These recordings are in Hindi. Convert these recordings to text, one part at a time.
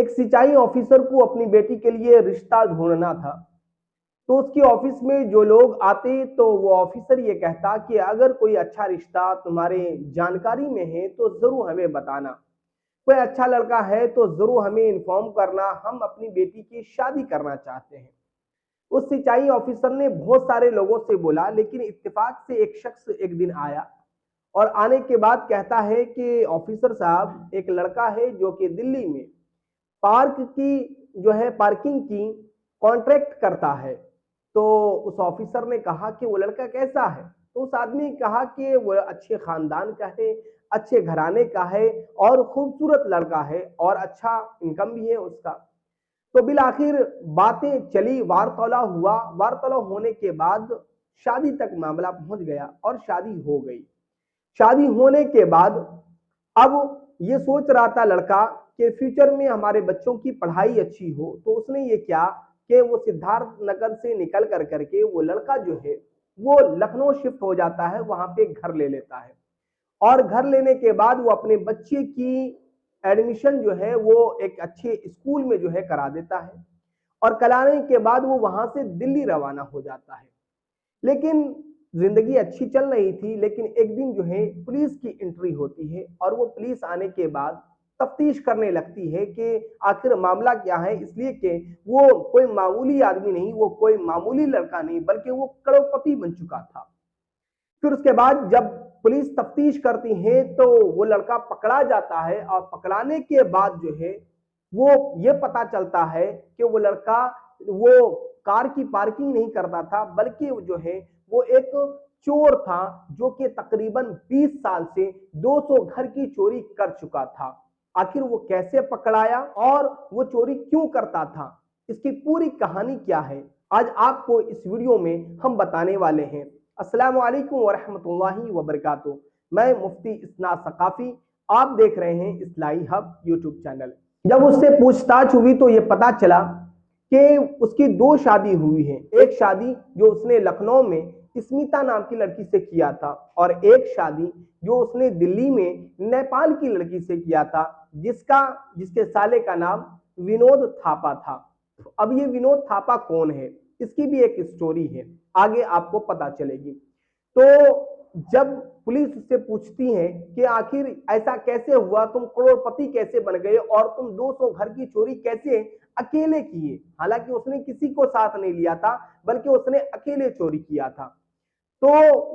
एक सिंचाई ऑफिसर को अपनी बेटी के लिए रिश्ता ढूंढना था। तो उसके ऑफिस में जो लोग आते तो वो ऑफिसर ये कहता कि अगर कोई अच्छा रिश्ता तुम्हारे जानकारी में है तो जरूर हमें बताना, कोई अच्छा लड़का है तो जरूर हमें इन्फॉर्म करना, हम अपनी बेटी की शादी करना चाहते हैं। उस सिंचाई ऑफिसर ने बहुत सारे लोगों से बोला, लेकिन इत्तेफाक से एक शख्स एक दिन आया और आने के बाद कहता है कि ऑफिसर साहब, एक लड़का है जो कि दिल्ली में पार्क की जो है पार्किंग की कॉन्ट्रैक्ट करता है। तो उस ऑफिसर ने कहा कि वो लड़का कैसा है? तो उस आदमी ने कहा कि वो अच्छे खानदान का है, अच्छे घराने का है और खूबसूरत लड़का है और अच्छा इनकम भी है उसका। तो बिल आखिर बातें चली, वार्तालाप हुआ, वार्तालाप होने के बाद शादी तक मामला पहुंच गया और शादी हो गई। शादी होने के बाद अब ये सोच रहा था लड़का कि फ्यूचर में हमारे बच्चों की पढ़ाई अच्छी हो, तो उसने ये किया कि वो सिद्धार्थ नगर से निकल कर करके वो लड़का जो है वो लखनऊ शिफ्ट हो जाता है, वहां पे घर ले लेता है और घर लेने के बाद वो अपने बच्चे की एडमिशन जो है वो एक अच्छे स्कूल में जो है करा देता है और कराने के बाद वो वहां से दिल्ली रवाना हो जाता है। लेकिन जिंदगी अच्छी चल रही थी, लेकिन एक दिन जो है पुलिस की एंट्री होती है और वो पुलिस आने के बाद तफ्तीश करने लगती है कि आखिर मामला क्या है, इसलिए कि वो कोई मामूली आदमी नहीं, वो कोई मामूली लड़का नहीं, बल्कि वो करोड़पति बन चुका था। फिर उसके बाद जब पुलिस तफ्तीश करती है तो वो लड़का पकड़ा जाता है और पकड़ाने के बाद जो है वो ये पता चलता है कि वो लड़का वो कार की पार्किंग नहीं करता था, बल्कि जो है वो एक चोर था जो कि तकरीबन 20 साल से 200 घर की चोरी कर चुका था। आखिर वो कैसे पकड़ाया और वो चोरी क्यों करता था, इसकी पूरी कहानी क्या है, आज आपको इस वीडियो में हम बताने वाले हैं। अस्सलाम वालेकुम वरहमतुल्लाहि वबरकातुहू। मैं मुफ्ती इस्नाद सकाफी, आप देख रहे हैं इस्लाही हब यूट्यूब चैनल। जब उससे पूछताछ हुई तो ये पता चला कि उसकी दो शादी हुई है। एक शादी जो उसने लखनऊ में स्मिता नाम की लड़की से किया था और एक शादी जो उसने दिल्ली में नेपाल की लड़की से किया था, जिसके साले का नाम विनोद थापा था। अब ये विनोद थापा कौन है, इसकी भी एक स्टोरी है, आगे आपको पता चलेगी। तो जब पुलिस उससे पूछती है कि आखिर ऐसा कैसे हुआ, तुम करोड़पति कैसे बन गए और तुम 200 घर की चोरी कैसे अकेले किए, हालांकि उसने किसी को साथ नहीं लिया था बल्कि उसने अकेले चोरी किया था। तो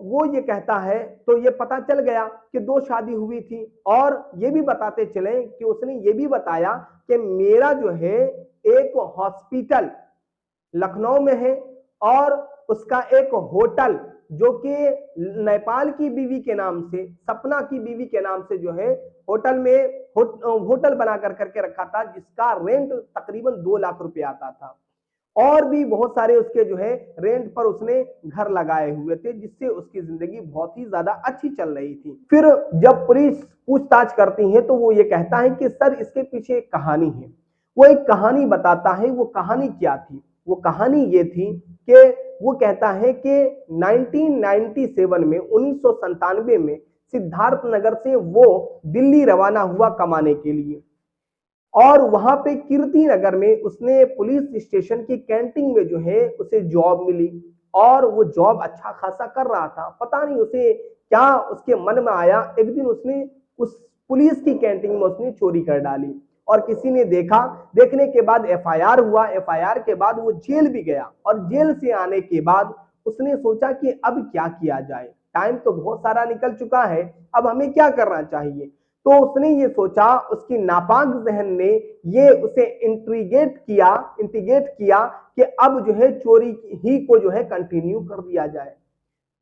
वो ये कहता है, तो ये पता चल गया कि दो शादी हुई थी और ये भी बताते चले कि उसने ये भी बताया कि मेरा जो है एक हॉस्पिटल लखनऊ में है और उसका एक होटल जो कि नेपाल की बीवी के नाम से, सपना की बीवी के नाम से जो है होटल में होटल बना कर करके रखा था, जिसका रेंट तकरीबन 2 लाख रुपए आता था और भी बहुत सारे उसके जो है रेंट पर उसने घर लगाए हुए थे, जिससे उसकी जिंदगी बहुत ही ज्यादा अच्छी चल रही थी। फिर जब पुलिस पूछताछ करती है तो वो ये कहता है कि सर इसके पीछे एक कहानी है। वो एक कहानी बताता है। वो कहानी क्या थी? वो कहानी ये थी कि वो कहता है कि 1997 में 1997 में सिद्धार्थ नगर से वो दिल्ली रवाना हुआ कमाने के लिए और वहां पे कीर्ति नगर में उसने पुलिस स्टेशन की कैंटीन में जो है उसे जॉब मिली और वो जॉब अच्छा खासा कर रहा था। पता नहीं उसे क्या उसके मन में आया, एक दिन उसने उस पुलिस की कैंटीन में उसने चोरी कर डाली और किसी ने देखा। देखने के बाद एफआईआर हुआ, एफआईआर के बाद वो जेल भी गया और जेल से आने के बाद उसने सोचा कि अब क्या किया जाए, टाइम तो बहुत सारा निकल चुका है, अब हमें क्या करना चाहिए। तो उसने ये सोचा, उसकी नापाक जहन ने ये उसे इंट्रीगेट किया कि अब जो है चोरी ही को जो है कंटिन्यू कर दिया जाए।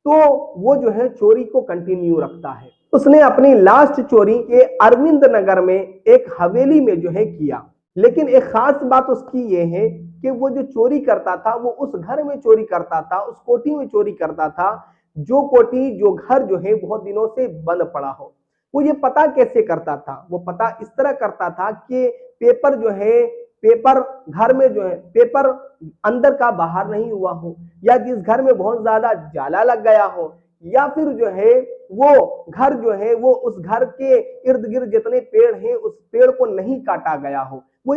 तो वो जो है चोरी को कंटिन्यू रखता है। उसने अपनी लास्ट चोरी के अरविंद नगर में एक हवेली में जो है किया, लेकिन एक खास बात उसकी ये है कि वो जो चोरी करता था वो उस घर में चोरी करता था, उस कोठी में चोरी करता था जो कोठी जो घर जो है बहुत दिनों से बंद पड़ा हो। वो ये पता कैसे करता था? वो पता इस तरह करता था कि पेपर जो है, पेपर घर में जो है पेपर अंदर का बाहर नहीं हुआ हो, या जिस घर में बहुत ज्यादा जाला लग गया हो, या फिर जो है वो घर जो है वो उस घर के इर्द गिर्द जितने पेड़ हैं उस पेड़ को नहीं काटा गया हो। वो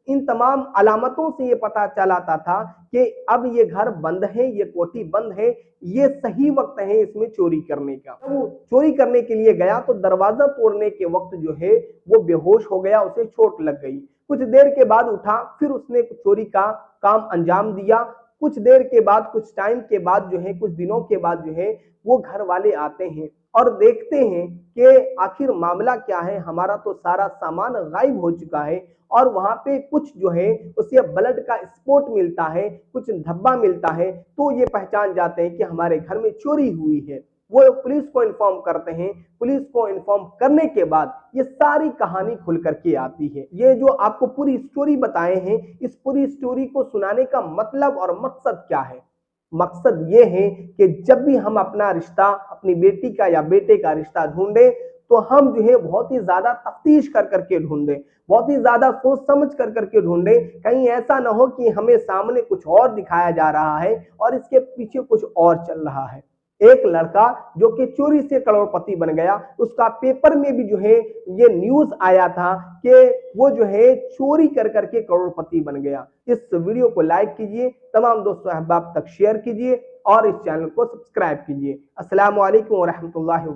इन तमाम अलामतों से ये पता चलाता था कि अब ये घर बंद है, ये कोठी बंद है, ये सही वक्त है इसमें चोरी करने का। वो चोरी करने के लिए गया तो दरवाजा तोड़ने के वक्त जो है वो बेहोश हो गया, उसे चोट लग गई। कुछ देर के बाद उठा, फिर उसने चोरी का काम अंजाम दिया। कुछ देर के बाद, कुछ टाइम के बाद जो है, कुछ दिनों के बाद जो है वो घर वाले आते हैं और देखते हैं कि आखिर मामला क्या है, हमारा तो सारा सामान गायब हो चुका है। और वहां पे कुछ जो है उसे ब्लड का स्पॉट मिलता है, कुछ धब्बा मिलता है, तो ये पहचान जाते हैं कि हमारे घर में चोरी हुई है। वो पुलिस को इन्फॉर्म करते हैं। पुलिस को इन्फॉर्म करने के बाद ये सारी कहानी खुल करके आती है। ये जो आपको पूरी स्टोरी बताए हैं, इस पूरी स्टोरी को सुनाने का मतलब और मकसद क्या है? मकसद ये है कि जब भी हम अपना रिश्ता, अपनी बेटी का या बेटे का रिश्ता ढूंढे तो हम जो है बहुत ही ज्यादा तफ्तीश कर करके ढूंढे, बहुत ही ज्यादा सोच समझ कर करके ढूंढे। कहीं ऐसा ना हो कि हमें सामने कुछ और दिखाया जा रहा है और इसके पीछे कुछ और चल रहा है। एक लड़का जो कि चोरी से करोड़पति बन गया, उसका पेपर में भी जो है ये न्यूज आया था कि वो जो है चोरी कर करके करोड़पति बन गया। इस वीडियो को लाइक कीजिए, तमाम दोस्तों अहबाब तक शेयर कीजिए और इस चैनल को सब्सक्राइब कीजिए। अस्सलाम वालेकुम व रहमतुल्लाहि